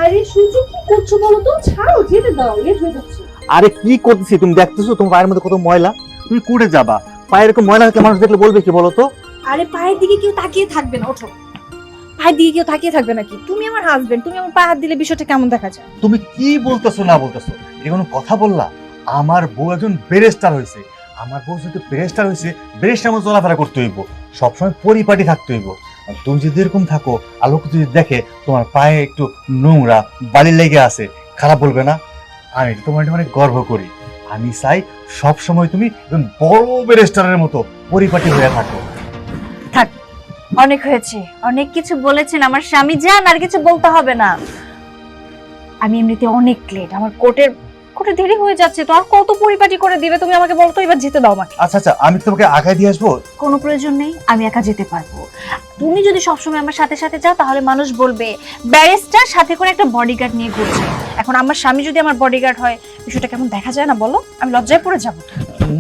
আরে সূর্য কি করছো বলো তো? ছাড়ো, যেতে দাও, লেট হয়ে যাচ্ছে। আরে কি করতেছি তুমি দেখতেছো তোমার পায়ের মধ্যে কত ময়লা, তুমি কুড়ে যাবা। পায়ের এরকম ময়লা হলে মানুষ দেখলে বলবে কি বলো তো? আরে পায়ের দিকে কেউ তাকিয়ে থাকবে না, ওঠো। পায়ের দিকে কেউ তাকিয়ে থাকবে নাকি? তুমি আমার হাজবেন্ড, তুমি আমার পায়ে হাত দিলে বিষয়টা কেমন দেখা যায়? তুমি কি বলতেছো না বলতেছো, এটা কোনো কথা বললা? আমার বউ একজন ব্যারিস্টার হয়েছে, আমার বউ যদি ব্যারিস্টার হয়েছে ব্যারিস্টার মতো চলাফেরা করতে হইব, সবসময় পরিপাটি থাকতে হইব। আর তুমি যদি এরকম থাকো আর লোক যদি দেখে তোমার পায়ে একটু নোংরা বালি লেগে আছে, খারাপ বলবে না? আমি তোমার অনেক গর্ব করি, আমি চাই সব সময় তুমি একজন বড় ব্যারিস্টারের মতো পরিপাটি হয়ে থাকো। থাক, অনেক হয়েছে, অনেক কিছু বলেছেন আমার স্বামী, যান, আর কিছু বলতে হবে না। আমি এমনিতে অনেক লেট, আমার কোর্টে দেরি হয়ে যাচ্ছে, তো আর কত পরিপাটি করে দিবে তুমি আমাকে? বলতো এবার যেতে দাও আমাকে। আচ্ছা আচ্ছা, আমি তোমাকে আগায় দিয়ে আসবো। কোনো প্রয়োজন নেই, আমি একা যেতে পারবো। তুমি যদি সবসময় আমার সাথে সাথে যাও তাহলে মানুষ বলবে ব্যারিস্টার সাথে করে একটা বডিগার্ড নিয়ে ঘুরছে। এখন আমার স্বামী যদি আমার বডিগার্ড হয়, বিষয়টা কেমন দেখা যায় না বলো? আমি লজ্জায় পড়ে যাবো।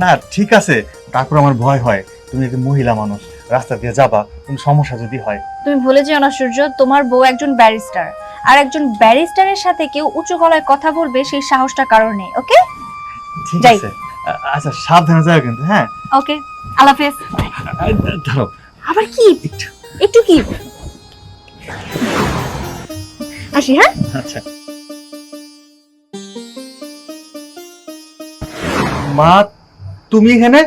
না ঠিক আছে, তারপর আমার ভয় হয়, তুমি একজন মহিলা মানুষ, রাস্তা দিয়ে যাবা, কোনো সমস্যা যদি হয়। তুমি ভুলে যেও না সূর্য, তোমার বউ একজন ব্যারিস্টার, আর একজন ব্যারিস্টারের সাথে কেউ উঁচু গলায় কথা বলবে সেই সাহসটা কারণ নেই। ওকে ঠিক যাই। আছে, আচ্ছা সাবধানে যাও কিন্তু। হ্যাঁ ওকে, আল্লাহ হাফেজ। ধরো আবার কি একটু কি আসি। হ্যাঁ আচ্ছা মা, তুমি এখানে?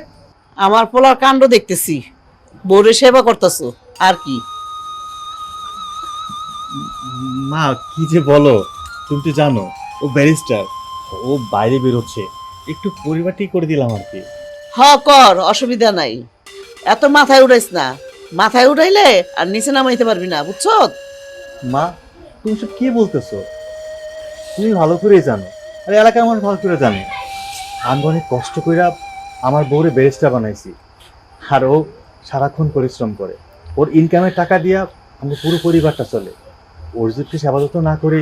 আমার পোলার কাণ্ড দেখতেছি, বউরে সেবা করতেছো আর কি? মা কি যে বলো, তুমি তো জানো ও ব্যারিস্টার, ও বাইরে বেরোচ্ছে, একটু পরিপাটি করে দিলাম আর কি। হ কর, অসুবিধা নাই, এত মাথায় উঠাইস না, মাথায় উঠাইলে আর নিচে নামাইতে পারবি না, বুঝছো? মা তুমি সব কি বলতেছো? তুমি ভালো করেই জানো, আর এলাকার মানুষ ভালো করে জানে, আমি অনেক কষ্ট করে আমার বউরে ব্যারিস্টার বানাইছি, আর ও সারাক্ষণ পরিশ্রম করে, ওর ইনকামের টাকা দিয়া আমাদের পুরো পরিবারটা চলে। ওর যদি সেবা যত্ন না করি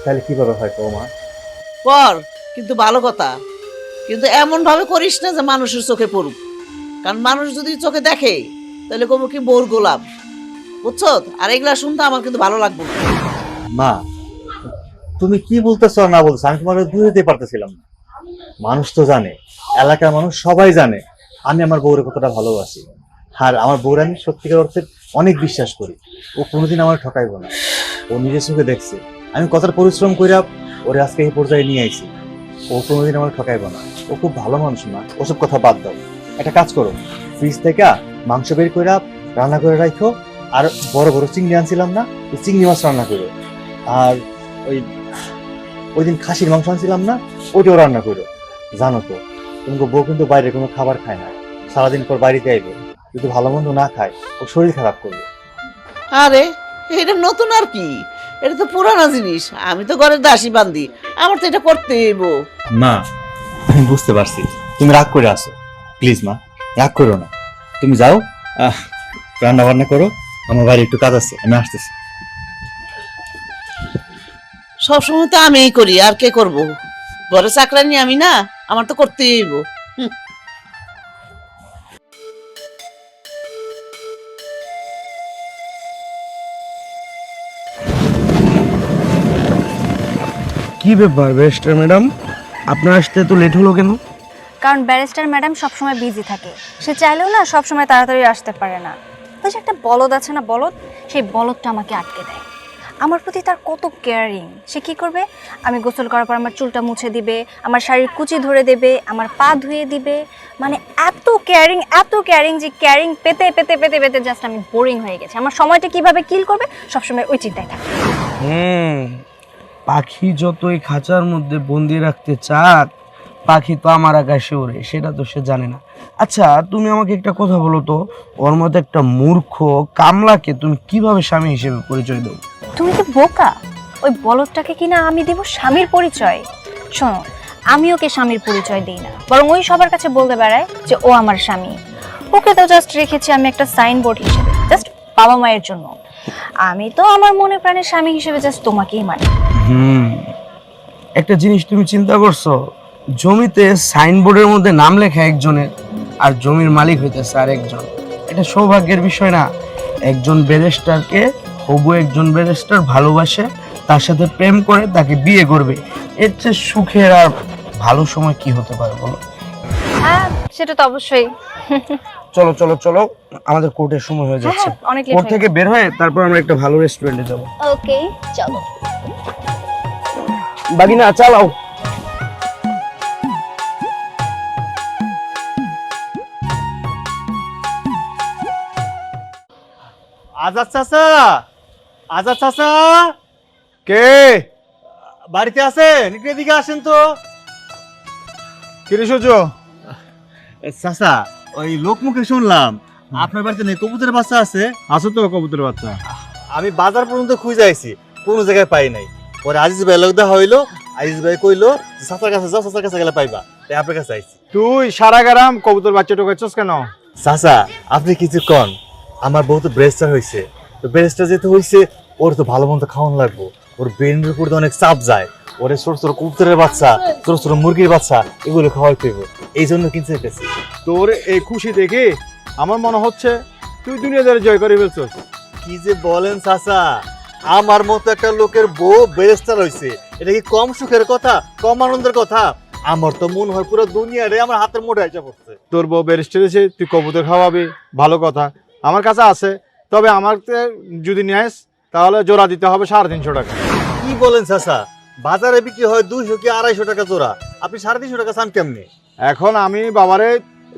তাহলে কিভাবে হয় তো মা? কর, কিন্তু ভালো কথা, কিন্তু এমন ভাবে করিস না যে মানুষের চোখে পড়ুক, কারণ মানুষ যদি চোখে দেখে তাহলে কব কি বোর গোলাপ, বুঝছো? আর এগুলা শুনতে আমার কিন্তু ভালো লাগবে না। মা তুমি কি বলতেছো আর না বলতেছো আমি তোমার বুঝতে পারতেছিলাম না। মানুষ তো জানে, এলাকার মানুষ সবাই জানে আমি আমার বউরের কতটা ভালোবাসি, আর আমার বউর আমি সত্যিকার অর্থে অনেক বিশ্বাস করি। ও কোনোদিন আমার ঠকাইবো না, ও নিজের চোখে দেখছে আমি কতটা পরিশ্রম কইরা ওরে আজকে এই পর্যায়ে নিয়ে আইছি। ও কোনোদিন আমার ঠকাইবো না, ও খুব ভালো মানুষ। না ওসব কথা বাদ দাও, একটা কাজ করো, ফ্রিজ থেকে মাংস বের কইরা রান্না করে রাখো, আর বড় বড় চিংড়ি আনছিলাম না, ওই চিংড়ি মাছ রান্না করো, আর ওই দিন খাসির মাংস আনছিলাম না, ওইটাও রান্না করো। জানো তো তোমাকে বউ কিন্তু বাইরে কোনো খাবার খায় না, সারাদিন পর বাড়িতে আইবে, যদি ভালো মন্দ না খায় ও শরীর খারাপ করবে। আরে এটা নতুন আর কি, এটা তো পুরানো জিনিস, আমি তো ঘরের দাসী বান্দি, আমার তো এটা করতে হইব। মা আমি বুঝতে পারছি তুমি রাগ করে আসো, প্লিজ মা রাগ করো না, তুমি যাও রান্না বান্না করো, আমার বাড়ি একটু কাজ আছে, আমি আসতেছি। সবসময় তো আমিই করি, আর কে করব? ঘরে চাকরানি আমি না, আমার তো করতেই হইব। কি ব্যাপার ব্যারিস্টার ম্যাডাম, আপনার আসতে তো লেট হলো কেন? কারণ ব্যারিস্টার ম্যাডাম সবসময় বিজি থাকে, সে চাইলেও না সবসময় তাড়াতাড়ি আসতে পারে না। ওই যে একটা বলদ আছে না, বলদ, সেই বলদটা আমাকে আটকে দেয়। আমার প্রতি তার কত কেয়ারিং। সে কি করবে, আমি গোসল করার পর আমার চুলটা মুছে দিবে, আমার শাড়ির কুচি ধরে দেবে, আমার পা ধুয়ে দিবে, মানে এত কেয়ারিং যে কেয়ারিং পেতে পেতে পেতে পেতে জাস্ট আমি বোরিং হয়ে গেছি। আমার সময়টা কিভাবে কিল করবে সবসময় ওই চিন্তায় থাকে। পাখি যতই খাঁচার মধ্যে বন্দি রাখতে চাক, পাখি তো আমার আকাশে ওড়ে, সেটা তো সে জানে না। আচ্ছা তুমি আমাকে একটা কথা বলো তো, ওর মতো একটা মূর্খ কামলাকে তুমি কিভাবে স্বামী হিসেবে পরিচয় দাও? তুমি কি বোকা? ওই বলদটাকে কিনা আমি দেব স্বামীর পরিচয়? শোনো, আমি ওকে স্বামীর পরিচয় দিই না, বরং ওই সবার কাছে বলতে বেড়ায় যে ও আমার স্বামী। ওকে তো জাস্ট রেখেছি আমি একটা সাইনবোর্ড হিসেবে, জাস্ট বাবা মায়ের জন্য। আমি তো আমার মনে প্রাণের স্বামী হিসেবে জাস্ট তোমাকেই মানি। একটা জিনিস তুমি চিন্তা করছো, জমিতে সাইনবোর্ডের মধ্যে নাম লেখা একজনের, আর জমির মালিক হইতেছে আরেকজন। এটা সৌভাগ্যের বিষয় না? একজন ব্যারিস্টারকে হবু একজন ব্যারিস্টার ভালোবাসে, তার সাথে প্রেম করে তাকে বিয়ে করবে। এর চেয়ে সুখের আর ভালো সময় কি হতে পারে বলো? হ্যাঁ সেটা তো অবশ্যই। চলো চলো চলো, আমাদের কোর্টের সময় হয়ে যাচ্ছে। হ্যাঁ, অনেক লেট কোর্ট হয়ে থেকে বের হয়ে তারপর আমরা একটা ভালো রেস্টুরেন্টে যাবো। ওকে চলো। বাগিনা চালাও। আজাদ চাচা, আজাদ চাচা, কে? বাড়িতে আছেন? একটু এদিকে আসেন তো। কিরে সূর্য? চাচা, ওই লোকমুখে শুনলাম আপনার বাড়িতে নেই কবুতরের বাচ্চা আছে। আছে তো কবুতরের বাচ্চা। আমি বাজার পর্যন্ত খুঁজে আইছি, কোনো জায়গায় পাই নাই। পরে আজিজ ভাই লোক দেখা হইলো, আজিজ ভাই কইলো যে চাচার কাছে যাও, চাচার কাছে গেলে পাইবা, তাই আপনার কাছে আইছি। তুই সারা গ্রাম কবুতর বাচ্চা ঢোকাচ্ছস কেন? চাচা আপনি কিছু কন, আমার বউ তো ব্রেস্টার হয়েছে, তো ব্রেস্টার যেতে হয়েছে ওর তো ভালো মন্দ খাওয়ানো লাগবো, ওর ব্রেনের উপর তো অনেক চাপ যায়, ওরে ছোট ছোট কবুতরের বাচ্চা, ছোট ছোট মুরগির বাচ্চা এগুলো খাওয়াইতে হইব, এই জন্য কিনতে চাইতেছি। তোর এই খুশি দেখে আমার মনে হচ্ছে তুই দুনিয়াদারি জয় করে ফেলছস। কি যে বলেন চাচা, আমার মতো একটা লোকের বউ ব্রেস্টার হয়েছে, এটা কি কম সুখের কথা, কম আনন্দের কথা? আমার তো মনে হয় পুরো দুনিয়ারে আমার হাতের মুঠে এসে পড়ছে। তোর বউ ব্যারিস্টার এসে তুই কবুতর খাওয়াবি, ভালো কথা। আমার কাছে আছে, তবে আমার যদি নিয়েস তাহলে জোড়া দিতে হবে 350 টাকা। কি বলেন চাচা, বাজারে বিক্রি হয় 200 কি 250 টাকা জোড়া, আপনি 350 টাকা চান কেমনি? এখন আমি বাবারে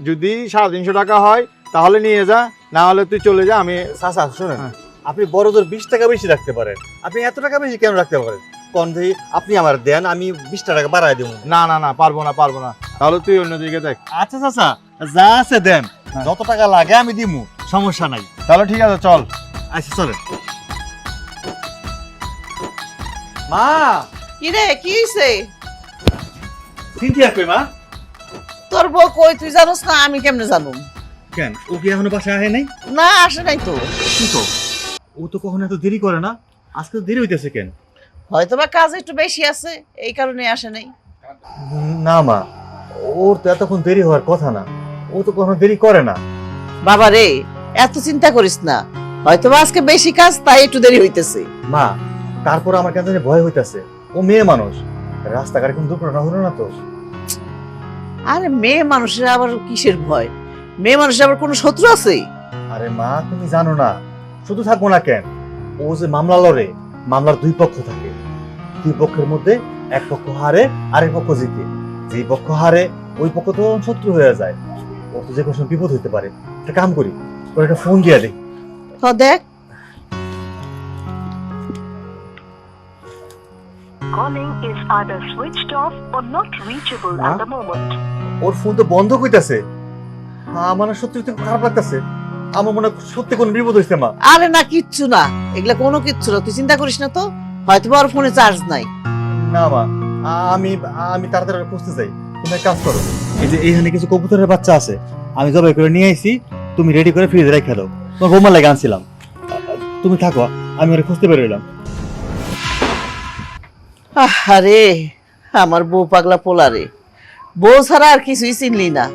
যদি 350 টাকা হয় তাহলে নিয়ে যা, না হলে তুই চলে যা। আমি চাচা শুনেন, হ্যাঁ। আপনি বড় জোর 20 টাকা বেশি রাখতে পারেন, আপনি এত টাকা বেশি কেন রাখতে পারেন? কোন ভাই আপনি আমার দেন, আমি 20 টাকা বাড়ায় দেবো। না না না, পারবো না পারবো না, তাহলে তুই অন্য দিকে দেখ। আচ্ছা চাচা, যা আছে দেন, হ্যাঁ। যত টাকা লাগে আমি দিমু, সমস্যা নাই। তাহলে ঠিক আছে, চল। আচ্ছা চলেন। মা, কি রে, কি হইছে? সিনথিয়া কই মা? তোর বউ কই তুই জানোস না? আমি কেমনে জানুম? কেন ও কি এখনো বাসায় আসে নাই? না, আসে নাই তো। কি তো, ও তো কখনো এত দেরি করে না, আজকে তো দেরি হইতেছে কেন? হয়তো বা কাজ একটু বেশি আছে, এই কারণে আসে নাই। না মা, ওর তো এতক্ষণ দেরি হওয়ার কথা না, ও তো কখনো দেরি করে না। বাবা রে, এত চিন্তা করিস না, হয়তো বা আজকে বেশি কাজ তাই একটু দেরি হইতেছে। মা, তারপর আমার কেন জানি ভয় হইতাছে, ও মেয়ে মানুষ, রাস্তাঘাটে কোনো দুর্ঘটনা হলো না তো? আরে মেয়ে মানুষের আবার কিসের ভয়? মেয়ে মানুষের আবার কোনো শত্রু আছে? আরে মা তুমি জানো না, শুধু থাকবো না কেন, ও যে মামলা লড়ে, মামলার দুই পক্ষ থাকে, দুই পক্ষের মধ্যে এক পক্ষ হারে আরেক পক্ষ জিতে, যেই পক্ষ হারে ওই পক্ষ তো শত্রু হয়ে যায়, ওর তো যে কোনো সময় বিপদ হইতে পারে। একটা কাম করি, ওর একটা ফোন দিয়ে দিই। তো দেখ। Calling is either switched off or not reachable Huh? at the moment. Or phone তো বন্ধ কইতাছে, আমার না সত্যি সত্যি খারাপ লাগতেছে, আমার মনে হয় সত্যি কোনো বিপদ হয়েছে মা। আরে না, কিচ্ছু না, এগুলা কোনো কিচ্ছু না, তুই চিন্তা করিস না তো। হয়তো বা ওর ফোনে চার্জ নাই। না মা, আমি আমি তাড়াতাড়ি ওটা খুঁজতে চাই, তুমি এক কাজ করো, এই যে এইখানে কিছু কবুতরের বাচ্চা আছে, আমি জবাই করে নিয়ে আইছি, তুমি রেডি করে ফ্রিজে রেখে দাও, তোমার বৌমা লাগে আনছিলাম, তুমি থাকো, আমি ওরা খুঁজতে বেরোলাম। আরে আমার বউ পাগলা পোলা রে, বউ ছাড়া আর কিছুই চিনলি না।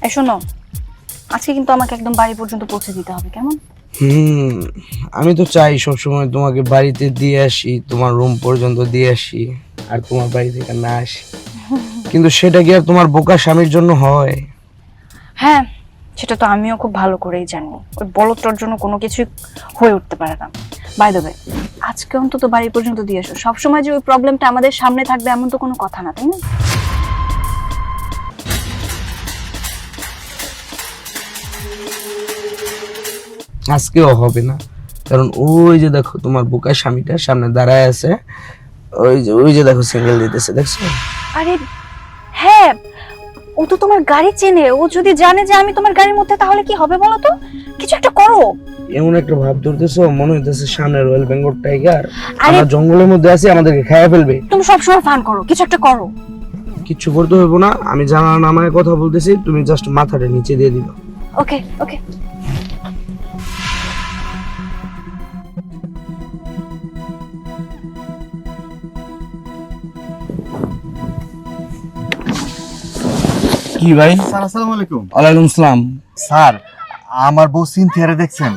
এই শোনো, আজকে কিন্তু আমাকে একদম বাড়ি পর্যন্ত পৌঁছে দিতে হবে, কেমন? আমি তো চাই সবসময় তোমাকে বাড়িতে দিয়ে আসি, তোমার রুম পর্যন্ত দিয়ে আসি, আর তোমার বাড়ি থেকে না আসি, কিন্তু সেটা কি আর তোমার বোকা স্বামীর জন্য হয়? হ্যাঁ, সেটা তো আমিও খুব ভালো করেই জানি, ওই বলদটার জন্য কোনো কিছুই হয়ে উঠতে পারে না। বাই দ্য ওয়ে, আজকে অন্তত বাড়ি পর্যন্ত দিয়ে এসো। সবসময় যে ওই প্রবলেমটা আমাদের সামনে থাকবে এমন তো কোনো কথা না, তাই না? আজকেও হবে না, কারণ ওই যে দেখো তোমার বোকা স্বামীটা সামনে দাঁড়ায় আছে, ওই যে দেখো সিঙ্গেল দিতেছে, দেখছো? আরে হ্যাঁ, ও তো তোমার গাড়ি চেনে, ও যদি জানে যে আমি তোমার গাড়ির মধ্যে, তাহলে কি হবে বলো তো? কিছু একটা করো। এমন একটা ভাব ধরতেছো, মনে হইতেছে সামনে রয়্যাল বেঙ্গল টাইগার, আরে আমরা জঙ্গলের মধ্যে আছি, আমাদেরকে খাইয়া ফেলবে। তুমি সবসময় ফান করো, কিছু একটা করো। কিচ্ছু করতে হইব না, আমি জানা নামায় কথা বলতেছি, তুমি জাস্ট মাথাটা নিচে দিয়ে দিবা। ওকে ওকে। কি কি ভাই? স্যার আসসালামু আলাইকুম। ওয়ালাইকুম সালাম। স্যার আমার বউ সিনথিয়ারে দেখছেন?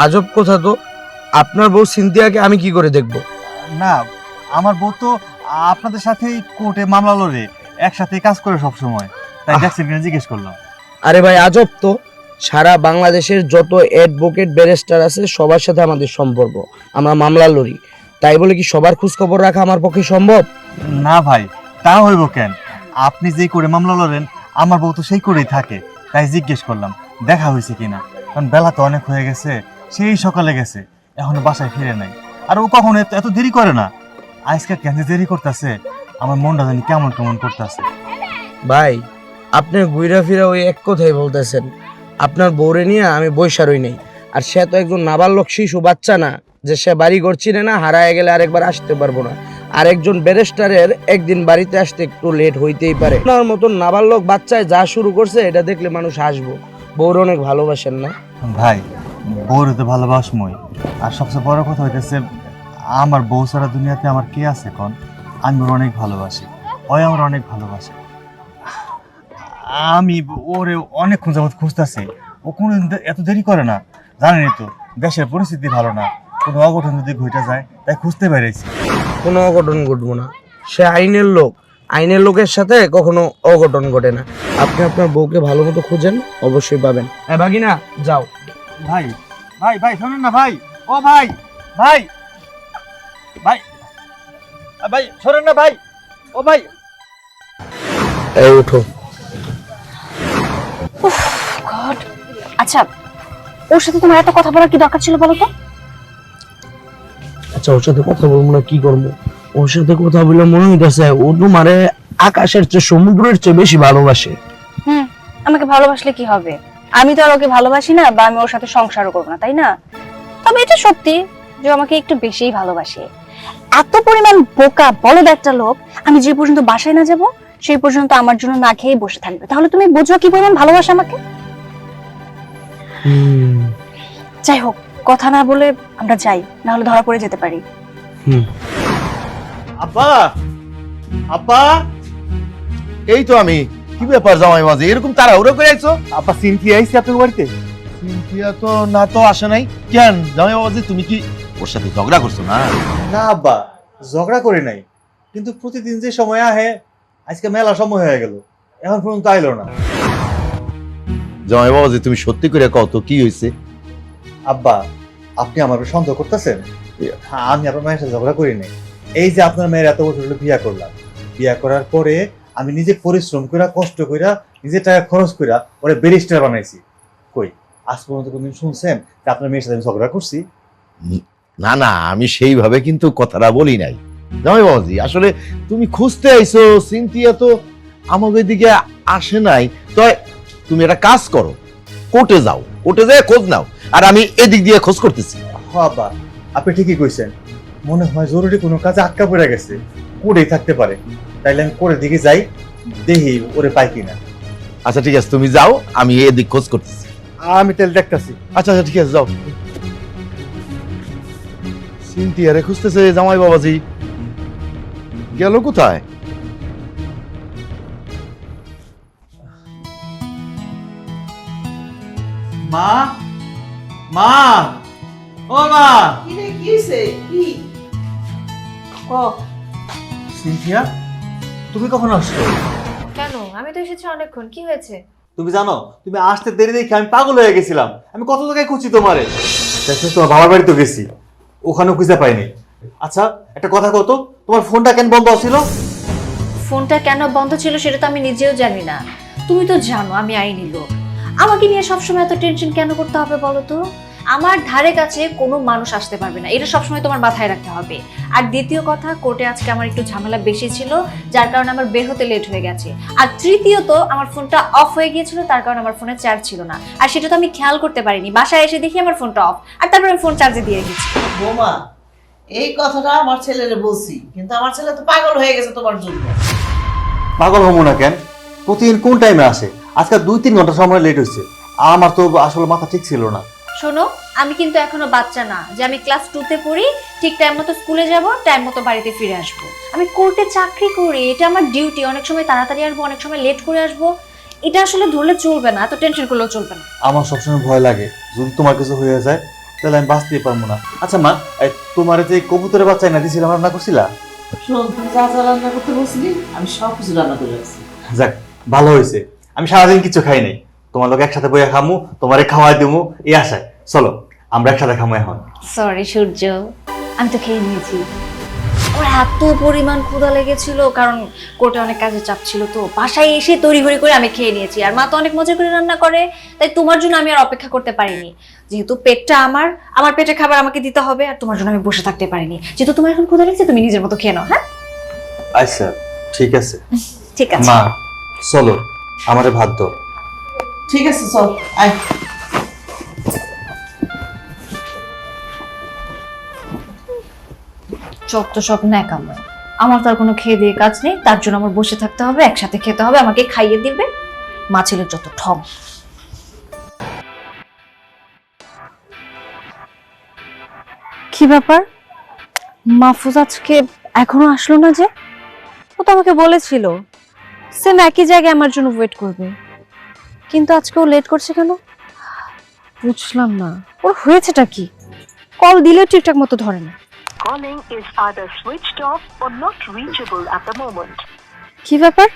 আজব কথা তো, আপনার বউ সিনথিয়াকে আমি কি করে দেখব? না, আমার বউ তো আপনাদের সাথেই কোর্টে মামলা লড়ে, একসাথে কাজ করে সব সময়, তাই দেখছেন কিনা জিজ্ঞেস করলাম। আরে ভাই আজব তো, সারা বাংলাদেশের যত অ্যাডভোকেট ব্যারিস্টার আছে সবার সাথে আমাদের সম্পর্ক, আমরা মামলা লড়ি, তাই বলে কি সবার খোঁজ খবর রাখা আমার পক্ষে সম্ভব? না ভাই, তা হইব কেন? আপনি যেই করে মামলা লড়েন আমার বউ তো সেই করেই থাকে, তাই জিজ্ঞেস করলাম দেখা হয়েছে কিনা। কারণ বেলা তো অনেক হয়ে গেছে, সেই সকালে গেছে, এখনো বাসায় ফিরে নাই। আর ও কখনো এত দেরি করে না, আজকে কেন যে দেরি করতেছে আমার মনটা জানি কেমন কেমন করতেছে। ভাই আপনি ঘুরা ফিরা ওই এক কথাই বলতেছেন, আপনার বউরে নিয়ে আমি বৈশারই নেই। আর সে তো একজন নাবালক শিশু বাচ্চা না যে সে বাড়ি ঘর চিনে না, হারায় গেলে আরেকবার আসতে পারবো না। আর একজন ব্যারিস্টারের একদিন বাড়িতে আসতে একটু লেট হইতেই পারে। আপনার মতন নাবালক বাচ্চায় যা শুরু করছে এটা দেখলে মানুষ হাসবো। বউর অনেক ভালোবাসেন না? ভাই বউরে তো ভালোবাসমই, আর সবচেয়ে বড় কথা হইতেছে আমার বউ ছাড়া দুনিয়াতে আমার কে আছে কোন? আমি ওর অনেক ভালোবাসি, ওই আমার অনেক ভালোবাসে। আমি ওরে অনেকক্ষণ যাবত খুঁজতেছি, ও কোনো এত দেরি করে না। জানেনই তো দেশের পরিস্থিতি ভালো না, কোনো অঘটন যদি ঘটে যায় তাই খুঁজতে পেরেছি। কোনো অঘটন ঘটবো না, সে আইনের লোক, আইনের লোকের সাথে কখনো অঘটন ঘটে না। আপনি আপনার বউকে ভালো মতো খুঁজেন, অবশ্যই পাবেন। হ্যাঁ বাগিনা যাও। ভাই ভাই ভাই শোনেন না ভাই, ও ভাই ভাই ভাই ভাই শোনেন না ভাই, ও ভাই। এই উঠো। গড, আচ্ছা ওর সাথে তোমার এত কথা বলার কি দরকার ছিল বলো তো? আচ্ছা ওর সাথে কথা বলবো না কি করবো? ওর সাথে কথা বলে মনে হইতেছে ও তোমারে আকাশের চেয়ে সমুদ্রের চেয়ে বেশি ভালোবাসে। আমাকে ভালোবাসলে কি হবে? আমি তো আর ওকে ভালোবাসি না, বা আমি ওর সাথে সংসারও করবো না, তাই না? তবে এটা সত্যি যে আমাকে একটু বেশিই ভালোবাসে। এত পরিমাণ বোকা বলদ একটা লোক, আমি যে পর্যন্ত বাসায় না যাব সেই পর্যন্ত আমার জন্য না খেয়ে বসে থাকবে। তাহলে তুমি বুঝো কি পরিমাণ ভালোবাসে আমাকে। যাই হোক, কথা না বলে আমরা যাই, না হলে ধরা পড়ে যেতে পারি। আব্বা আব্বা, এই তো আমি। কি ব্যাপার জামাই বাজে এরকম তাড়াহুড়ো করে আইছো? আব্বা সিনথিয়া আইছে আপনার বাড়িতে? সিনথিয়া তো না, তো আসে নাই। কেন জামাই বাবাজি, তুমি কি ওর সাথে ঝগড়া করছো না? না আব্বা, ঝগড়া করি নাই, কিন্তু প্রতিদিন যে সময় আহে আজকে মেলা সময় হয়ে গেল, এখন পর্যন্ত আইলো না। জামাই বাবাজি তুমি সত্যি করে কও তো কি হয়েছে? আব্বা আপনি আমার উপর সন্দেহ করতেছেন? আমি আপনার মায়ের সাথে ঝগড়া করি নাই। এই যে আপনার মেয়ের এত বছর হলো বিয়া করলাম, বিয়া করার পরে আমি নিজে পরিশ্রম কইরা কষ্ট কইরা নিজে টাকা খরচ কইরা ওরে ব্যারিস্টার বানাইছি। কই আজ পর্যন্ত কোনদিন শুনছেন যে আপনার মেয়ের সাথে আমি ঝগড়া করছি? না না, আমি সেইভাবে কিন্তু কথাটা বলি নাই জামাই বাবাজি। আসলে তুমি খুঁজতে আইছো, সিনথিয়া তো আমাদের দিকে আসে নাই। তো তুমি একটা কাজ করো, কোর্টে যাও, কোর্টে যেয়ে খোঁজ নাও, আর আমি এদিক দিয়ে খোঁজ করতেছি। আব্বা আপনি ঠিকই কইছেন, মনে হয় জরুরি কোনো কাজে আটকা পড়ে গেছে, করেই থাকতে পারে। তাইলে আমি করে দিকে যাই, দেখি ওরে পাই কিনা। আচ্ছা ঠিক আছে, তুমি যাও, আমি এদিক খোঁজ করতেছি। আমি তাহলে দেখতেছি। আচ্ছা আচ্ছা ঠিক আছে, যাও। সিনথিয়ারে খুঁজতেছে জামাই বাবাজি, গেল কোথায়? মা মা, ও মা। কি রে, কি হইছে? কি ও সিনথিয়া তুমি কখন আসছো? কেন? আমি তো এসেছি অনেকক্ষণ, কি হয়েছে? তুমি জানো তুমি আসতে দেরি দেখে আমি পাগল হয়ে গেছিলাম। আমি কত জায়গায় খুঁজছি তোমারে, দেখছো তোমার বাবার বাড়ি তো গেছি, ওখানেও খুঁজে পাইনি। আচ্ছা একটা কথা কত, তোমার ফোনটা কেন বন্ধ ছিল? ফোনটা কেন বন্ধ ছিল সেটা তো আমি নিজেও জানি না। তুমি তো জানো আমি আইনি লোক, আমাকে নিয়ে সবসময় এত টেনশন কেন করতে হবে বলো তো? আমার ধারে কাছে কোনো মানুষ আসতে পারবে না, এটা সবসময় তোমার মাথায় রাখতে হবে। আর দ্বিতীয় কথা, কোর্টে আজকে আমার একটু ঝামেলা বেশি ছিল, যার কারণে আমার বের হতে লেট হয়ে গেছে। আর তৃতীয়ত আমার ফোনটা অফ হয়ে গিয়েছিল, তার কারণে আমার ফোনে চার্জ ছিল না, আর সেটা তো আমি খেয়াল করতে পারিনি। বাসায় এসে দেখি আমার ফোনটা অফ, আর তারপরে আমি ফোন চার্জে দিয়ে গেছি। বোমা, এই কথাটা আমার ছেলেরে বলছি, কিন্তু আমার ছেলে তো পাগল হয়ে গেছে তোমার জন্য। পাগল হবো না কেন? প্রতিদিন কোন টাইমে আসে? আজকে 2-3 ঘন্টা সময় লেট হয়েছে। আমার তো আসলে মাথা ঠিক ছিল না, শোনো, আমি কিন্তু এখনো বাচ্চা না যে আমি ক্লাস 2-তে পড়ি, ঠিক টাইম মতো স্কুলে যাব, টাইম মতো বাড়িতে ফিরে আসব। আমি কোর্টে চাকরি করি, এটা আমার ডিউটি। অনেক সময় তাড়াতাড়ি আসবো, অনেক সময় লেট করে আসবো। এটা আসলে ধরলে চলবে না, এত টেনশন করলেও চলবে না। আমার সবসময় ভয় লাগে যদি তোমার কিছু হয়ে যায় তাহলে আমি বাঁচতেই পারবো না। আচ্ছা মা, তোমার যে কবুতরের বাচ্চা না দিয়েছিলাম, রান্না করছিলা? শোন, তুই যা যা রান্না করতে বলছিলি আমি সব কিছু রান্না করে রাখছি। যাক, ভালো হয়েছে। আমি সারাদিন কিছু খাই নাই, তোমার লোক একসাথে বইয়া খামু, তোমারে খাওয়াই দেবো এই আশায়। চলো আমরা একসাথে খামু এখন। সরি সূর্য, আমি তো খেয়ে নিয়েছি। আমার এত পরিমাণ ক্ষুধা লেগেছিল, কারণ কোর্টে অনেক কাজের চাপ ছিল, তো বাসায় এসে তড়িঘড়ি করে আমি খেয়ে নিয়েছি। আর মা তো অনেক মজা করে রান্না করে, তাই তোমার জন্য আমি আর অপেক্ষা করতে পারিনি। যেহেতু পেটটা আমার পেটে খাবার আমাকে দিতে হবে, আর তোমার জন্য আমি বসে থাকতে পারিনি। যেহেতু তোমার এখন ক্ষুধা লেগেছে, তুমি নিজের মতো খেয়ে নাও। হ্যাঁ আচ্ছা ঠিক আছে। ঠিক আছে মা চলো, আমারে ভাত দাও। ঠিক আছে, চল আয়। যত সব ন্যাকামো। আমার তো আর কোনো খেয়ে দিয়ে কাজ নেই, তার জন্য আমার বসে থাকতে হবে, একসাথে খেতে হবে, আমাকে খাইয়ে দিবে। মা ছেলের যত ঠক। কি ব্যাপার, মাহফুজ আজকে এখনো আসলো না যে? ও তো আমাকে বলেছিল সেম একই জায়গায় আমার জন্য ওয়েট করবে, কিন্তু আজকে ও লেট করছে কেন? বুঝলাম না, ওর হয়েছেটা কি? কল দিলেও ঠিকঠাক মতো ধরে না। Calling is either switched off or not reachable at the moment. কি ব্যাপার,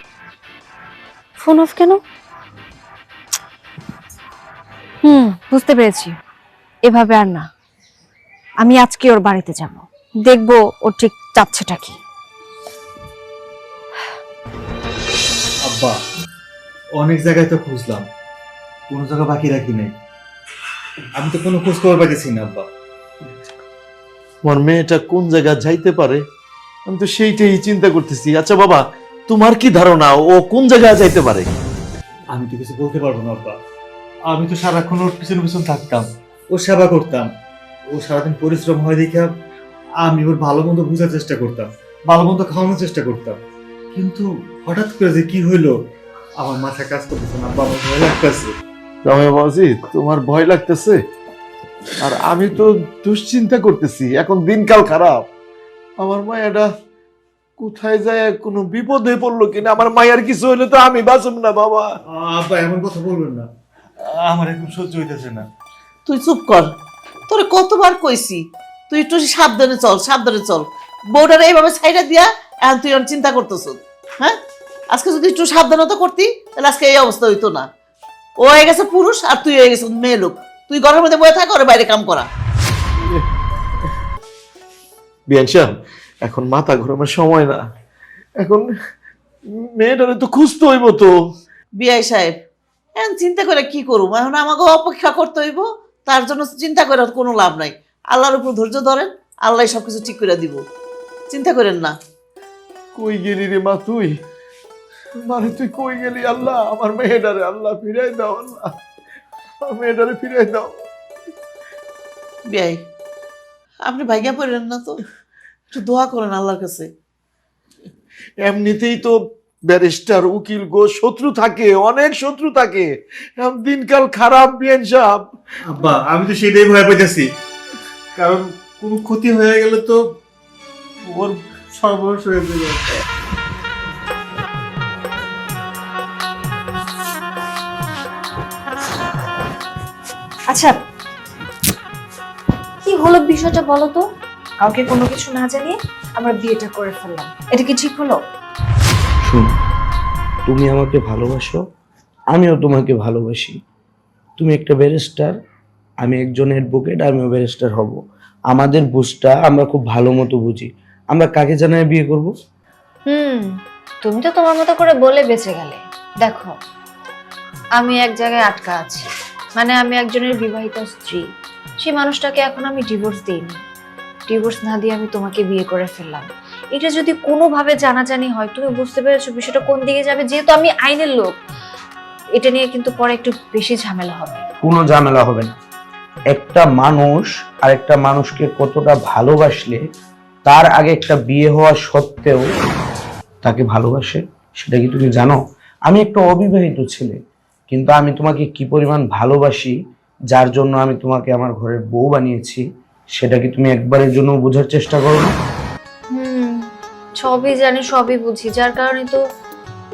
ফোন অফ কেন? বুঝতে পেরেছি, এভাবে আর না। আমি আজকে ওর বাড়িতে যাব, দেখবো ও ঠিক চাচ্ছেটা কি। আব্বা, অনেক জায়গায় তো খুঁজলাম, কোনো জায়গা বাকি রাখি নাই। আমি তো কোনো খোঁজ খবর পাইতেছি না আব্বা। আমার মেয়েটা কোন জায়গা যাইতে পারে, আমি তো সেইটাই চিন্তা করতেছি। আচ্ছা বাবা, তোমার কি ধারণা ও কোন জায়গায় যাইতে পারে? আমি তো কিছু বলতে পারবো না আব্বা। আমি তো সারাক্ষণ ওর পিছনে পিছনে থাকতাম, ওর সেবা করতাম। ও সারাদিন পরিশ্রম হয় দেখে আমি ওর ভালো মন্দ বোঝার চেষ্টা করতাম, ভালো মন্দ খাওয়ানোর চেষ্টা করতাম। কিন্তু হঠাৎ করে যে কি হইলো আমার মাথা কাজ করতেছে না আব্বা, আমার ভয় লাগতেছে। জামাই বাবাজি, তোমার ভয় লাগতেছে আর আমি তো দুশ্চিন্তা করতেছি। এখন দিনকাল খারাপ, আমার মায়াটা কোথায় যায়, কোনো বিপদে পড়লো কিনা। আমার মায়ের কিছু হইলে তো আমি বাঁচব না বাবা। আব্বা এমন কথা বলবেন না, আমার এখন সহ্য হইতেছে না। তুই চুপ কর, তোরে কতবার কইছি তুই একটু সাবধানে চল, সাবধানে চল। বউটারে এইভাবে ছাইড়া দিয়া এখন তুই অনেক চিন্তা করতেছ। হ্যাঁ, আজকে যদি একটু সাবধানতা করতি তাহলে আজকে এই অবস্থা হইতো না। ও হয়ে গেছে পুরুষ আর তুই হয়ে গেছে মেয়ে লোক। তুই ঘরের মধ্যে বসে থাক, ওর বাইরে কাম করা। বিয়ানশা, এখন মাথা ঘোরানোর সময় না, এখন মেয়েটারে তো খুঁজতে হইব তো। বিআই সাহেব, এখন চিন্তা করে কি করবো? এখন আমাকে অপেক্ষা করতে হইব, তার জন্য চিন্তা করে কোনো লাভ নাই। আল্লাহর উপর ধৈর্য ধরেন, আল্লাহ সবকিছু ঠিক করে দিব, চিন্তা করেন না। কই গেলি রে মা তুই? মানে তুই কই গেলি? আল্লাহ, আমার মেয়েটারে আল্লাহ ফিরাই দাও, আল্লাহ আমার মেয়েটারে ফিরাই দাও। বিআই, আপনি ভাইগা পড়লেন না তো, একটু দোয়া করেন আল্লাহর কাছে। এমনিতেই তো ব্যারিস্টার উকিল গো শত্রু থাকে, অনেক শত্রু থাকে। এখন দিনকাল খারাপ বিয়ান সাহেব। আব্বা আমি তো সেটাই ভয় পাইতেছি, কারণ কোনো ক্ষতি হয়ে গেলে তো ওর সর্বনাশ হয়ে যাবে। আচ্ছা, কি হলো বিষয়টা বলো তো? কাউকে কোনো কিছু না জানিয়ে আমরা বিয়েটা করে ফেললাম, এটা কি ঠিক হলো? শুন, তুমি আমাকে ভালোবাসো, আমিও তোমাকে ভালোবাসি। তুমি একটা ব্যারিস্টার, আমি একজন অ্যাডভোকেট, আমিও ব্যারিস্টার হব। আমাদের বুঝটা আমরা খুব ভালো মতো বুঝি। আমরা কাকে জানায় বিয়ে করব? তুমি তো তোমার মতো করে বলে বেঁচে গেলে। দেখো, আমি এক জায়গায় আটকা আছি, মানে আমি একজনের বিবাহিত স্ত্রী। সেই মানুষটাকে এখন আমি ডিভোর্স দিইনি, ডিভোর্স না দিয়ে আমি তোমাকে বিয়ে করে ফেললাম। এটা যদি কোনোভাবে জানাজানি হয়, তুমি বুঝতে পেরেছো বিষয়টা কোন দিকে যাবে? যেহেতু আমি আইনের লোক, এটা নিয়ে কিন্তু পরে একটু বেশি ঝামেলা হবে। কোনো ঝামেলা হবে না। একটা মানুষ আর একটা মানুষকে কতটা ভালোবাসলে তার আগে একটা বিয়ে হওয়া সত্ত্বেও তাকে ভালোবাসে, সেটা কি তুমি জানো? আমি একটা অবিবাহিত ছেলে, কিন্তু আমি তোমাকে কি পরিমাণ ভালোবাসি যার জন্য আমি তোমাকে আমার ঘরের বউ বানিয়েছি, সেটা কি তুমি একবারের জন্য বোঝার চেষ্টা করো না? সবই জানি, সবই বুঝি, যার কারণে তো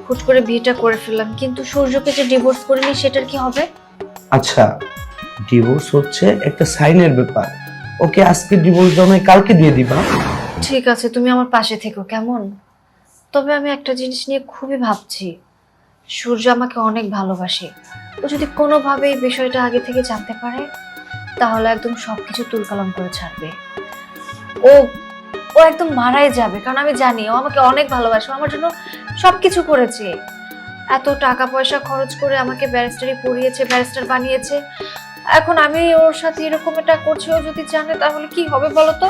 হুট করে বিয়েটা করে ফেললাম। কিন্তু সূর্যকে যে ডিভোর্স করিনি সেটার কি হবে? আচ্ছা, ডিভোর্স হচ্ছে একটা সাইনের ব্যাপার। ওকে আজকে ডিভোর্স দাও, নয় কালকে দিয়ে দিবা। ঠিক আছে, তুমি আমার পাশে থেকো কেমন? তবে আমি একটা জিনিস নিয়ে খুবই ভাবছি। সূর্য আমাকে অনেক ভালোবাসে। ও যদি কোনোভাবে এই বিষয়টা আগে থেকে জানতে পারে, তাহলে একদম সবকিছু তুলকালাম করে ছাড়বে। ও ও একদম মারাই যাবে, কারণ আমি জানি ও আমাকে অনেক ভালোবাসে, ও আমার জন্য সবকিছু করেছে। এত টাকা পয়সা খরচ করে আমাকে ব্যারিস্টারি পড়িয়েছে, ব্যারিস্টার বানিয়েছে। এখন আমি ওর সাথে এরকম এটা করছি, ও যদি জানে তাহলে কি হবে বলো তো?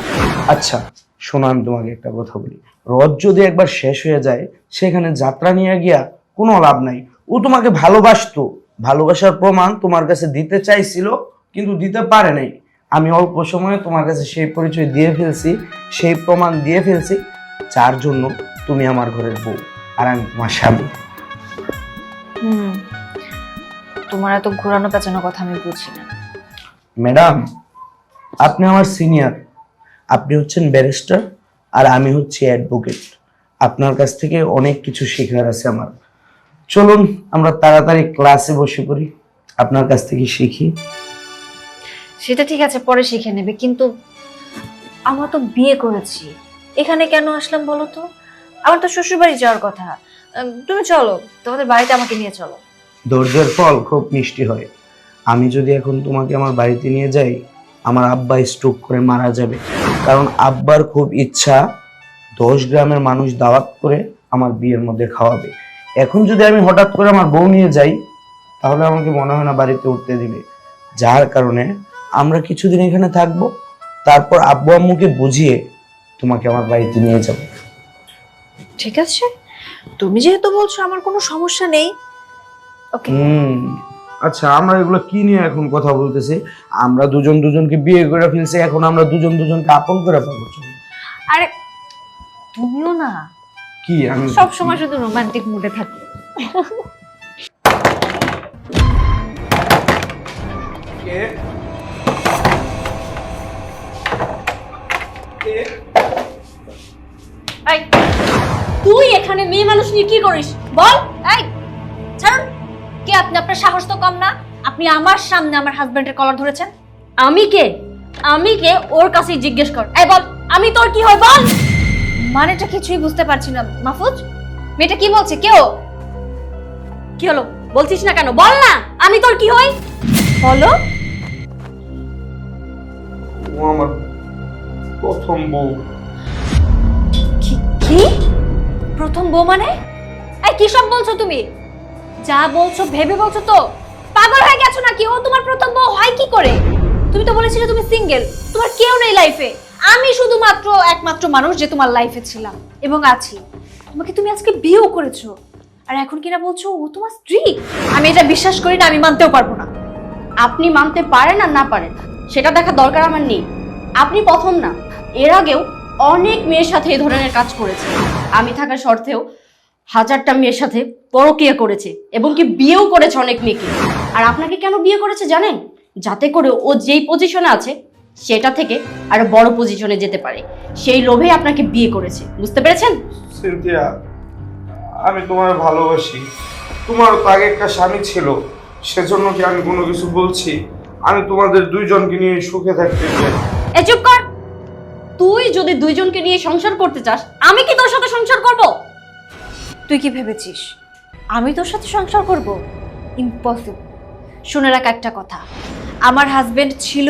আচ্ছা শোনো, আমি তোমাকে একটা কথা বলি। রথ যদি একবার শেষ হয়ে যায়, সেখানে যাত্রা নিয়ে গিয়া কোনো লাভ নাই। ও তোমাকে ভালোবাসতো, ভালোবাসার প্রমাণ তোমার কাছে দিতে চাইছিল, কিন্তু দিতে পারে নাই। আমি অল্প সময়ে তোমার কাছে সেই পরিচয় দিয়ে ফেলছি, সেই প্রমাণ দিয়ে ফেলছি, যার জন্য তুমি আমার ঘরের বউ আর আমি তোমার স্বামী। তোমার এত ঘোরানো পেঁচানো কথা আমি বুঝি না। ম্যাডাম, আপনি আমার সিনিয়র, আপনি হচ্ছেন ব্যারিস্টার আর আমি হচ্ছি অ্যাডভোকেট। আপনার কাছ থেকে অনেক কিছু শেখার আছে আমার। চলুন আমরা তাড়াতাড়ি ক্লাসে বসে পড়ি, আপনার কাছ থেকে শিখি। সেটা ঠিক আছে, পরে শিখে নেবে, কিন্তু আমরা তো বিয়ে করেছি, এখানে কেন আসলাম বলো তো? আমার তো শ্বশুর বাড়ি যাওয়ার কথা। তুমি চলো, তোমাদের বাড়িতে আমাকে নিয়ে চলো। ধৈর্যের ফল খুব মিষ্টি হয়। আমি যদি এখন তোমাকে আমার বাড়িতে নিয়ে যাই, আমার আব্বা স্ট্রোক করে মারা যাবে, কারণ আব্বার খুব ইচ্ছা 10 গ্রামের মানুষ দাওয়াত করে আমার বিয়ের মধ্যে খাওয়াবে। এখন যদি আমি হঠাৎ করে আমার বউ নিয়ে যাই, তাহলে আমাকে মনে হয় না বাড়িতে উঠতে দিবে। যার কারণে আমরা কিছুদিন এখানে থাকবো, তারপর আব্বু আম্মুকে বুঝিয়ে তোমাকে আমার বাড়িতে নিয়ে যাব। ঠিক আছে, তুমি যেহেতু বলছো আমার কোনো সমস্যা নেই। ওকে। আচ্ছা, আমরা এগুলো কি নিয়ে এখন কথা বলতেছি? আমরা দুজন দুজনকে বিয়ে করে ফেলছি, এখন আমরা দুজন দুজনকে আপন করে পাবো। আরে তুমিও না কি আমি সব সময় শুধু রোমান্টিক মুডে থাকো। এই, তুই এখানে মেয়ে মানুষ নিয়ে কি করিস বল? এই ছাড়ুন, কে আপনি? আপনার সাহস তো কম না, আপনি আমার সামনে আমার হাজবেন্ডের কলার ধরেছেন। আমি কে? আমি কে ওর কাছেই জিজ্ঞেস কর। এই বল, আমি তোর কি হয় বল? মানেটা কিছুই বুঝতে পারছি না মাহফুজ, মেয়েটা কি বলছে? কেউ কি হলো বলছিস না কেন? বল না, আমি তোর কি হই বলো। ও আমার প্রথম বউ। কি প্রথম বউ মানে? এই কি সব বলছো তুমি? যা বলছো ভেবে বলছো তো? পাগল হয়ে গেছো নাকি? ও তোমার প্রথম বউ হয় কি করে? তুমি তো বলেছিলে তুমি সিঙ্গেল, তোমার কেউ নেই লাইফে। আমি শুধুমাত্র একমাত্র মানুষ যে তোমার লাইফে ছিলাম এবং আছি। তোমাকে তুমি আজকে বিয়েও করেছো, আর এখন কিনা বলছো ও তোমার স্ত্রী? আমি এটা বিশ্বাস করি না, আমি মানতেও পারবো না। আপনি মানতে পারেন আর না পারেন সেটা দেখা দরকার আমার নেই। আপনি প্রথম না, এর আগেও অনেক মেয়ের সাথে এই ধরনের কাজ করেছে। আমি থাকা সত্ত্বেও 1000টা মেয়ের সাথে পরকীয়া করেছে এবং কি বিয়েও করেছে অনেক মেয়েকে। আর আপনাকে কেন বিয়ে করেছে জানেন? যাতে করে ও যেই পজিশনে আছে সেটা থেকে আরো বড় পজিশনে যেতে পারে, সেই লোভে আপনাকে বিয়ে করেছে। বুঝতে পেরেছেন? সিনথিয়া, আমি তোমার ভালোবাসি। তোমার তো আগে একটা স্বামী ছিল, সেজন্য কি আমি কোনো কিছু বলছি? আমি তোমাদের দুইজনকে নিয়ে সুখে থাকতে চাই। এ চুপ কর। তুই যদি দুইজনকে নিয়ে সংসার করতে চাস, আমি কি তোর সাথে সংসার করব? তুই কি ভেবেছিস আমি তোর সাথে সংসার করব? ইম্পসিবল। শুনে রাখ একটা কথা, আমার হাজবেন্ড ছিল,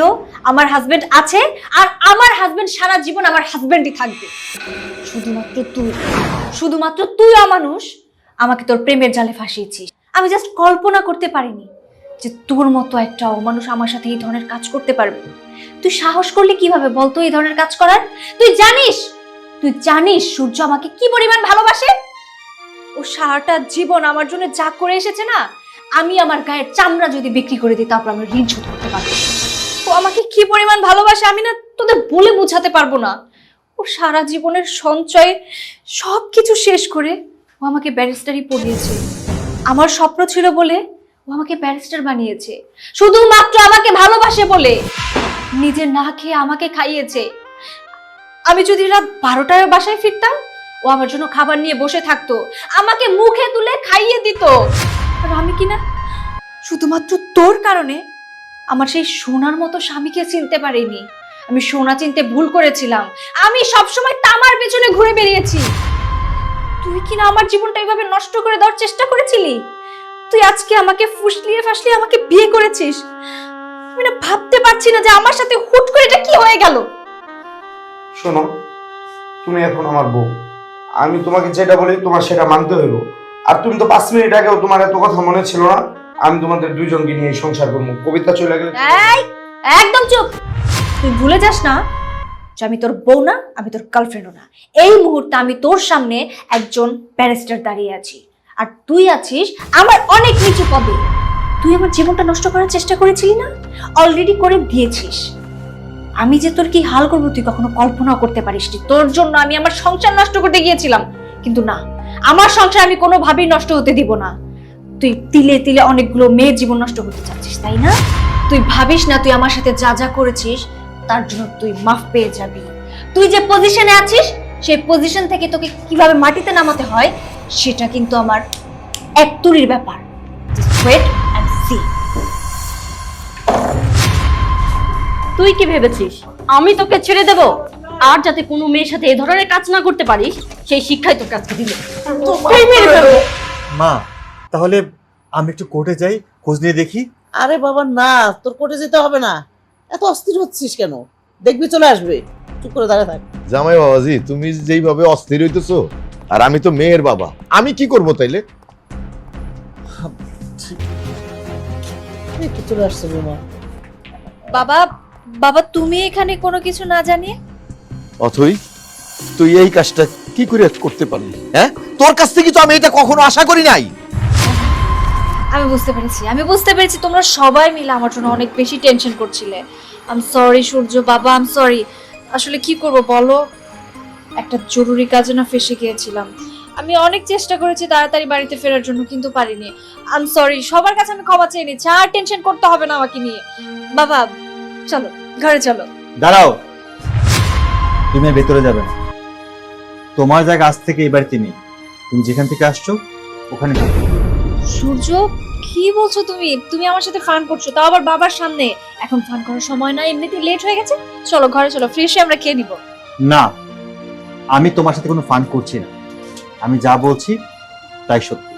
আমার হাজবেন্ড আছে, আর আমার হাজবেন্ড সারা জীবন আমার হাজবেন্ডই থাকবে। শুধুমাত্র তুই অমানুষ আমাকে তোর প্রেমের জালে ফাঁসিয়েছিস। আমি জাস্ট কল্পনা করতে পারিনি যে তোর মতো একটা অমানুষ আমার সাথে এই ধরনের কাজ করতে পারবে। তুই সাহস করলে কিভাবে বলতো এই ধরনের কাজ করার? তুই জানিস সূর্য আমাকে কি পরিমাণ ভালোবাসে? ও সারাটা জীবন আমার জন্য যা করে এসেছে না, আমি আমার গায়ের চামড়া যদি বিক্রি করে দিই তারপর আমি ঋণ শোধ করতে পারবো। ও আমাকে কি পরিমাণ ভালোবাসে আমি না তোদের বলে বোঝাতে পারবো না। ও সারা জীবনের সঞ্চয় সবকিছু শেষ করে ও আমাকে ব্যারিস্টারি পড়িয়েছে। আমার স্বপ্ন ছিল বলে ও আমাকে ব্যারিস্টার বানিয়েছে শুধুমাত্র আমাকে ভালোবাসে বলে। নিজে না খেয়ে আমাকে খাইয়েছে। আমি যদি রাত 12টায় বাসায় ফিরতাম, ও আমার জন্য খাবার নিয়ে বসে থাকতো, আমাকে মুখে তুলে খাইয়ে দিত। আর আমি কিনা শুধুমাত্র তোর কারণে আমার সেই সোনার মতো স্বামীকে চিনতে পারিনি। আমি সোনা চিনতে ভুল করেছিলাম। আমি সবসময় তামার পেছনে ঘুরে বেরিয়েছি। তুই কিনা আমার জীবনটা এইভাবে নষ্ট করে দেওয়ার চেষ্টা করেছিলি। তুই আজকে আমাকে ফুসলিয়ে ফাসলিয়ে আমাকে বিয়ে করেছিস। আমি না ভাবতে পারছি না যে আমার সাথে হুট করে এটা কি হয়ে গেল। শোনো, তুমি এখন আমার বউ, আমি তোমাকে যেটা বলি তোমার সেটা মানতে হইব। আর তুমি তো 5 মিনিট আগেও তোমার এত কথা মনে ছিল না আমি তোমাদের দুইজনকে নিয়ে সংসার করবো। কবিতা চলে গেলে এই একদম চুপ। তুই ভুলে যাস না যে আমি তোর বউ না, আমি তোর গার্লফ্রেন্ডও না। এই মুহূর্তে আমি তোর সামনে একজন ব্যারিস্টার দাঁড়িয়ে আছি, আর তুই আছিস আমার অনেক নিচু পদে। তুই আমার জীবনটা নষ্ট করার চেষ্টা করেছিলি না? অলরেডি করে দিয়েছিস। আমি যে তোর কি হাল করবো তুই কখনো কল্পনাও করতে পারিসনি। তোর জন্য আমি আমার সংসার নষ্ট করতে গিয়েছিলাম, কিন্তু না, আমার সংসার আমি কোনোভাবেই নষ্ট হতে দিব না। তুই তিলে তিলে অনেকগুলো মেয়ের জীবন নষ্ট করতে চাচ্ছিস, তাই না? তুই ভাবিস না তুই আমার সাথে যা যা করেছিস তার জন্য তুই মাফ পেয়ে যাবি। তুই যে পজিশনে আছিস সেই পজিশন থেকে তোকে কিভাবে মাটিতে নামাতে হয় সেটা কিন্তু আমার এক তুরির ব্যাপার। Just wait and see. তুই কি ভেবেছিস আমি তোকে ছেড়ে দেব? আর যাতে কোনো মেয়ের সাথে এই ধরনের কাজ না করতে পারিস সেই শিক্ষাই তোর কাছে দিল। মা, তাহলে আমি একটু কোর্টে যাই, খোঁজ নিয়ে দেখি। আরে বাবা না, তোর কোর্টে যেতে হবে না। এত অস্থির হচ্ছিস কেন? দেখবি চলে আসবে, চুপ করে দাঁড়িয়ে থাক। জামাই বাবাজি, তুমি যেইভাবে অস্থির হইতেছো, আর আমি তো মেয়ের বাবা, আমি কি করব তাইলে? একটু চলে আসছে বৌমা। বাবা, বাবা তুমি এখানে কোনো কিছু না জানিয়ে? অথই, তুই এই কাজটা কি করে করতে পারলি? হ্যাঁ, তোর কাছ থেকে তো আমি এটা কখনো আশা করি নাই। আমি বুঝতে পেরেছি তোমরা সবাই মিলে আমার জন্য অনেক বেশি টেনশন করছিলে। আই এম সরি সূর্য বাবা, আই এম সরি। আসলে কি করব বলো, একটা জরুরি কাজে না ফেসে গিয়েছিলাম। আমি অনেক চেষ্টা করেছি তাড়াতাড়ি বাড়িতে ফেরার জন্য, কিন্তু পারিনি। আই এম সরি, সবার কাছে আমি ক্ষমা চেয়ে নিচ্ছি। আর টেনশন করতে হবে না আমাকে নিয়ে। বাবা চলো ঘরে চলো। দাঁড়াও, তুমি আর ভেতরে যাবে না। তোমার জায়গা আজ থেকে এই বাড়িতে নেই। তুমি যেখান থেকে আসছো ওখানে থাকো। সূর্য কি বলছো তুমি? তুমি আমার সাথে ফান করছো, তাও আবার বাবার সামনে। এখন ফান করার সময় না, এমনিতেই লেট হয়ে গেছে। চলো ঘরে চলো, ফ্রেশ হয়ে আমরা খেয়ে নিব। না, আমি তোমার সাথে কোনো ফান করছি না। আমি যা বলছি তাই সত্যি।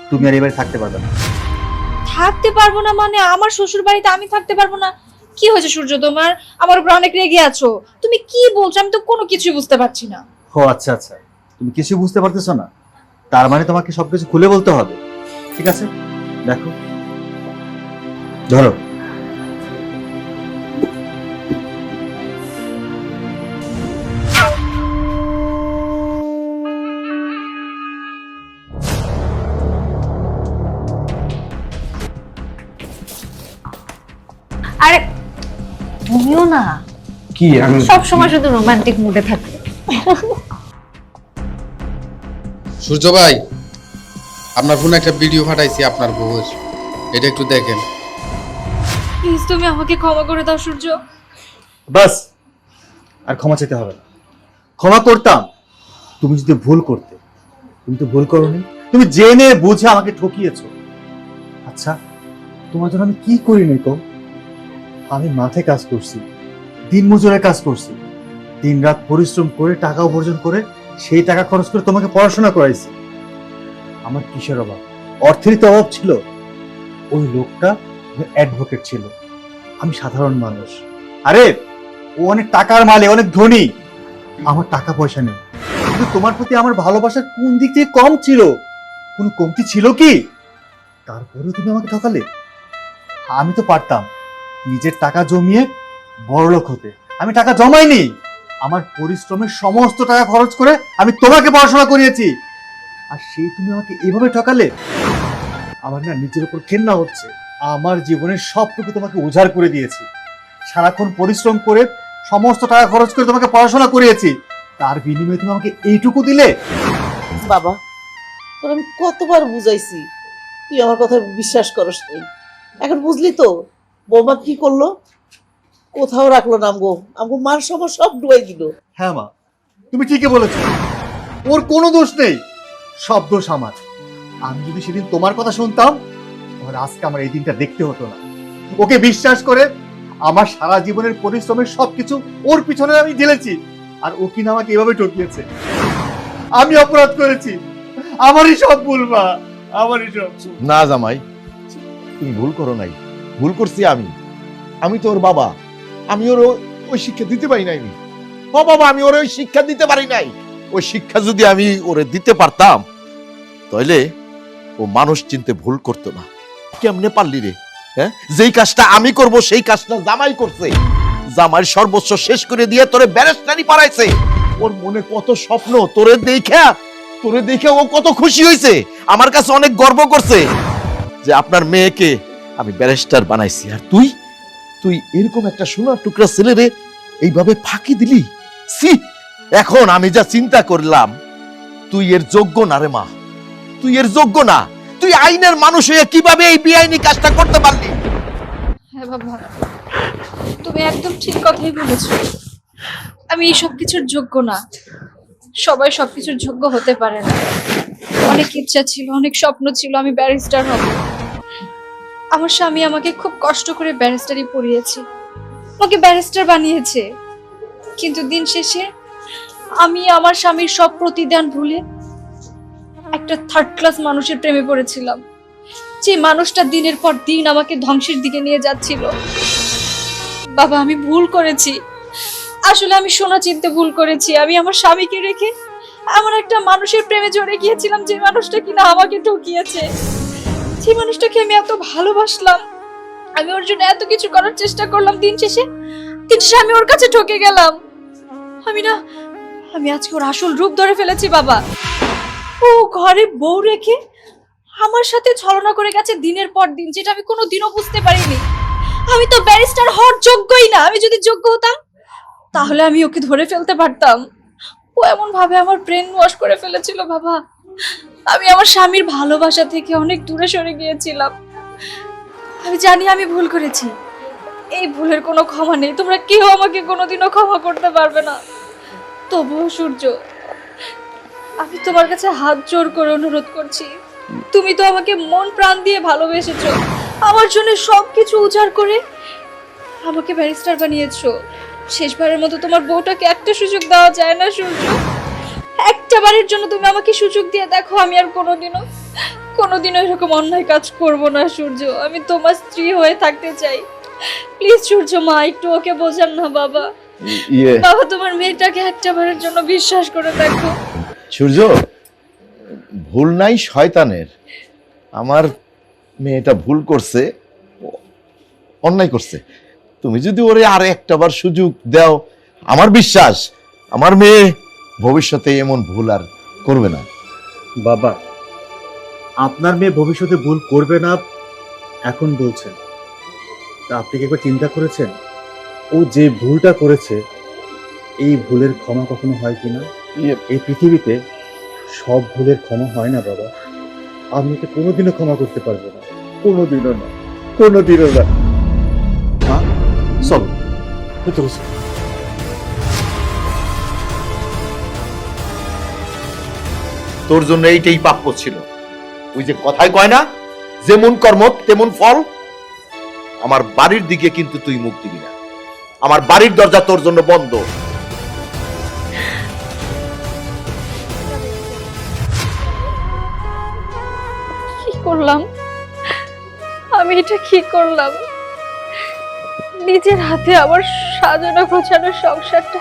তুমি আর এবারে থাকতে পারবে না। থাকতে পারবো না মানে? আমার শ্বশুর বাড়িতে আমি থাকতে পারবো না? কি হয়েছে সূর্য তোমার? আমার উপর অনেক রেগে আছো। তুমি কি বলছো? আমি তো কোনো কিছুই বুঝতে পারছি না। ও আচ্ছা আচ্ছা, তুমি কিছু বুঝতে পারতেছো না, তার মানে তোমাকে সবকিছু খুলে বলতে হবে। ঠিক আছে, দেখো, ধরো। আরে তুমিও না কি আমি সব সময় শুধু রোমান্টিক মুডে থাকো। সূর্য ভাই, আপনার ফোনে একটা ভিডিও পাঠাইছি আপনার বউয়ের, এটা একটু দেখেন। প্লিজ তুমি আমাকে ক্ষমা করে দাও সূর্য। বাস, আর ক্ষমা চাইতে হবে না। ক্ষমা করতাম তুমি যদি ভুল করতে। তুমি তো ভুল করোনি, তুমি জেনে বুঝে আমাকে ঠকিয়েছো। আচ্ছা, তোমার জন্য আমি কি করিনি কম? আমি মাঠে কাজ করছি, দিন মজুরের কাজ করছি, দিন রাত পরিশ্রম করে টাকা উপার্জন করে সেই টাকা খরচ করে তোমাকে পড়াশোনা করাইছি। আমার কিসের অভাব? অর্থেরই তো অভাব ছিল। ওই লোকটা অ্যাডভোকেট ছিল, আমি সাধারণ মানুষ। আরে ও অনেক টাকার মালিক, অনেক ধনী। আমার টাকা পয়সা নেই, কিন্তু তোমার প্রতি আমার ভালোবাসার কোন দিক থেকে কম ছিল? কোনো কমতি ছিল কি? তারপরেও তুমি আমাকে ঠকালে। আমি তো পারতাম নিজের টাকা জমিয়ে বড়লোক হতে। আমি টাকা জমাইনি, আমার পরিশ্রমের সমস্ত টাকা খরচ করে আমি তোমাকে পড়াশোনা করিয়েছি, আর সেই তুমি আমাকে এইভাবে ঠকালে। আমার না নিজের উপর ঘেন্না হচ্ছে। আমার জীবনের সবটুকু তোমাকে উজাড় করে দিয়েছি, সারাক্ষণ পরিশ্রম করে সমস্ত টাকা খরচ করে তোমাকে পড়াশোনা করিয়েছি, তার বিনিময়ে তুমি আমাকে এইটুকু দিলে? বাবা, তোর আমি কতবার বুঝাইছি, তুই তুই আমার কথা বিশ্বাস করস নি। এখন বুঝলি তো বৌমা কি করলো? কোথাও রাখলো না আমগো মান সম্মান সব ডুবাই দিল। হ্যাঁ মা, তুমি ঠিকই বলেছো, ওর কোনো দোষ নেই, সব দোষ আমার। আমি যদি সেদিন তোমার কথা শুনতাম তাহলে আজকে আমার এই দিনটা দেখতে হতো না। ওকে বিশ্বাস করে আমার সারা জীবনের পরিশ্রমের সবকিছু ওর পিছনে আমি ঢেলেছি, আর ও কিনা আমাকে এভাবে ঠকিয়েছে। আমি অপরাধ করেছি, আমারই সব ভুল মা, আমারই সব ভুল। না জামাই, তুমি ভুল করো নাই, ভুল করছি আমি। আমি তো ওর বাবা, আমি ওর ওই শিক্ষা দিতে পারি নাই। ও বাবা, আমি ওর ওই শিক্ষা দিতে পারি নাই। ওই শিক্ষা যদি আমি ওরে দিতে পারতাম তাহলে ও মানুষ চিনতে ভুল করতো না। কেমনে পারলি রে? হ্যাঁ, যেই কাজটা আমি করব সেই কাজটা জামাই করছে। জামাই সর্বস্ব শেষ করে দিয়ে তোরে ব্যারিস্টারি পড়াইছে। ওর মনে কত স্বপ্ন, তোরে দেখে ও কত খুশি হয়েছে। আমার কাছে অনেক গর্ব করছে যে আপনার মেয়েকে আমি ব্যারিস্টার বানাইছি। আর তুই এরকম একটা সোনার টুকরা ছেলেরে এইভাবে ফাঁকি দিলি। সি, এখন আমি যা চিন্তা করলাম, তুই এর যোগ্য না রে মা, তুই এর যোগ্য না। তুই আইনের মানুষ হয়ে কিভাবে এই বেআইনি কাজটা করতে পারলি? হ্যাঁ বাবা, তুমি একদম ঠিক কথাই বলেছো। আমি এই সবকিছুর যোগ্য না। সবাই সবকিছুর যোগ্য হতে পারে না। অনেক ইচ্ছা ছিল, অনেক স্বপ্ন ছিল আমি ব্যারিস্টার হব। আমার স্বামী আমাকে খুব কষ্ট করে ব্যারিস্টারি পড়িয়েছে, আমাকে ব্যারিস্টার বানিয়েছে। কিন্তু দিন শেষে আমি আমার স্বামীর সব প্রতিদান ভুলে একটা থার্ড ক্লাস মানুষের প্রেমে পড়েছিলাম, যে মানুষটা দিনের পর দিন আমাকে ধ্বংসের দিকে নিয়ে যাচ্ছিল। বাবা, আমি ভুল করেছি, আসলে আমি সোনা চিনতে ভুল করেছি। আমি আমার স্বামীকে রেখে আমার একটা মানুষের প্রেমে জড়ে গিয়েছিলাম, যে মানুষটা কিনা আমাকে ঠকিয়েছে, যে মানুষটাকে আমি এত ভালোবাসলাম। আমি ওর জন্য এত কিছু করার চেষ্টা করলাম, দিন শেষে আমি ওর কাছে ঠকে গেলাম। আমি আজকে ওর আসল রূপ ধরে ফেলেছি বাবা। ও ঘরে বউ রেখে আমার সাথে ছলনা করে গেছে দিনের পর দিন, যেটা আমি কোনোদিনও বুঝতে পারিনি। আমি তো ব্যারিস্টার হওয়ার যোগ্যই না। আমি যদি যোগ্য হতাম তাহলে আমি ওকে ধরে ফেলতে পারতাম। ও এমন ভাবে আমার ব্রেন ওয়াশ করে ফেলেছিল বাবা। আমি আমার স্বামীর ভালোবাসা থেকে অনেক দূরে সরে গিয়েছিলাম। আমি জানি আমি ভুল করেছি, এই ভুলের কোনো ক্ষমা নেই। তোমরা কেউ আমাকে কোনোদিনও ক্ষমা করতে পারবে না। তবুও সূর্য, আমি তোমার কাছে হাত জোর করে অনুরোধ করছি, তুমি তো আমাকে মন প্রাণ দিয়ে ভালোবেসেছো, আমার জন্য সবকিছু উজাড় করে আমাকে ব্যারিস্টার বানিয়েছো। শেষবারের মতো তোমার বউটাকে একটা সুযোগ দেওয়া যায় না সূর্য? একটা বারের জন্য তুমি আমাকে সুযোগ দিয়ে দেখো। আমি আর কোনোদিনও এরকম অন্যায় কাজ করব না সূর্য। আমি তোমার স্ত্রী হয়ে থাকতে চাই। প্লিজ সূর্য, মা একটু ওকে বোঝান না বাবা। বাবা, তোমার মেয়েটাকে একটা বারের জন্য বিশ্বাস করে দেখো। সূর্য, ভুল নাই শয়তানের। আমার মেয়েটা ভুল করছে, অন্যায় করছে। তুমি যদি ওরে আর একটা বার সুযোগ দাও, আমার বিশ্বাস আমার মেয়ে ভবিষ্যতে এমন ভুল আর করবে না। বাবা, আপনার মেয়ে ভবিষ্যতে ভুল করবে না এখন বলছেন, তা আপনি কি একবার চিন্তা করেছেন ও যে ভুলটা করেছে এই ভুলের ক্ষমা কখনো হয় কিনা? এই পৃথিবীতে সব ভুলের ক্ষমা হয় না বাবা। আমি ওকে কোনোদিনও ক্ষমা করতে পারবো না, কোনোদিনও না, কোনোদিনও না। মা, চলো ভিতরে চলো। তোর জন্য এইটাই প্রাপ্য ছিল। ওই যে কথায় কয় না, যেমন কর্ম তেমন ফল। আমার বাড়ির দিকে কিন্তু তুই মুখ দিবি না। আমার বাড়ির দরজা তোর জন্য বন্ধ। কি করলাম আমি? এটা কি করলাম? নিজের হাতে আমার সাজানো গোছানো সংসারটা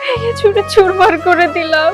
ভেঙে চুরে চুরমার করে দিলাম।